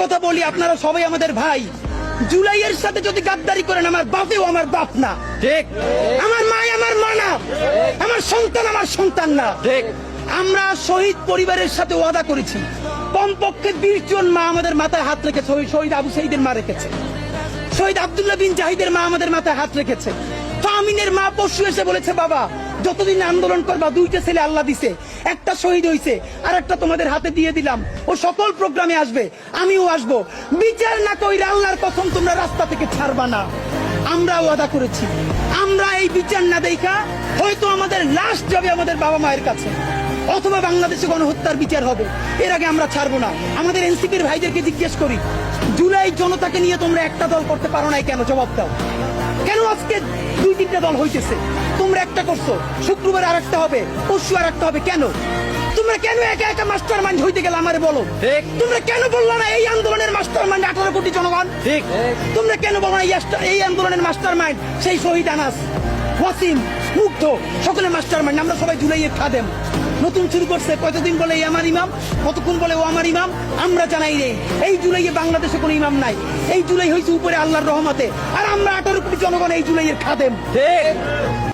কথা বলি, আপনারা সবাই আমাদের ভাই। জুলাইয়ের সাথে যদি গাদ্দারি করেন, আমার বাপেও আমার বাপ না, ঠিক। আমার মা আমার মা না, আমার সন্তান আমার সন্তান না, ঠিক। আমরা শহীদ পরিবারের সাথে ওয়াদা করেছি, কমপক্ষে 20 জন মা আমাদের মাথায় হাত রেখেছে। শহীদ আবু সাইদের মা রেখেছে, শহীদ আব্দুল্লাহ বিন জাহিদের মা আমাদের মাথায় হাত রেখেছে। ফামিনের মা পরশু এসে বলেছে, বাবা যতদিন আন্দোলন করবা, 2টা ছেলে আল্লাহ দিছে, একটা শহীদ হয়েছে আর একটা তোমাদের হাতে দিয়ে দিলাম, ও সকল প্রোগ্রামে আসবে, আমিও আসবো। বিচার না কইরা আল্লাহর কসম তোমরা রাস্তা থেকে ছাড়বা না। আমরা ওয়াদা করেছি, আমরা এই বিচার না দেখা হয়তো আমাদের লাশ যাবে আমাদের বাবা মায়ের কাছে, অথবা বাংলাদেশে গণহত্যার বিচার হবে, এর আগে আমরা ছাড়বো না। আমাদের এনসিপির ভাইদেরকে জিজ্ঞেস করি, জুলাই জনতাকে নিয়ে তোমরা একটা দল করতে পারো নাই কেন? জবাব দাও। কেন আজকে 2-3টা দল হইতেছে? তোমরা একটা করছো, শুক্রবার আর একটা হবে, পরশু আর একটা হবে, কেন? তোমরা কেন একা একা মাস্টার মাইন্ড হইতে গেলে আমারে বলো। তোমরা কেন বললো না এই আন্দোলনের মাস্টার মাইন্ড 18 কোটি জনগণ? ঠিক। তোমরা কেন বলো না এই আন্দোলনের মাস্টার মাইন্ড সেই শহীদ আনাস, ওয়াসিম, মুগ্ধ, সকলে মাস্টার মাইন্ড, আমরা সবাই জুলাইয়ের খাদেম। নতুন শুরু করছে, কতদিন বলে এই আমার ইমাম, কতক্ষণ বলে ও আমার ইমাম, আমরা জানাই নেই। এই জুলাইয়ে বাংলাদেশে কোনো ইমাম নাই, এই জুলাই হয়েছে উপরে আল্লাহর রহমতে, আর আমরা 18 কোটি জনগণ এই জুলাইয়ের খাদেম। ঠিক।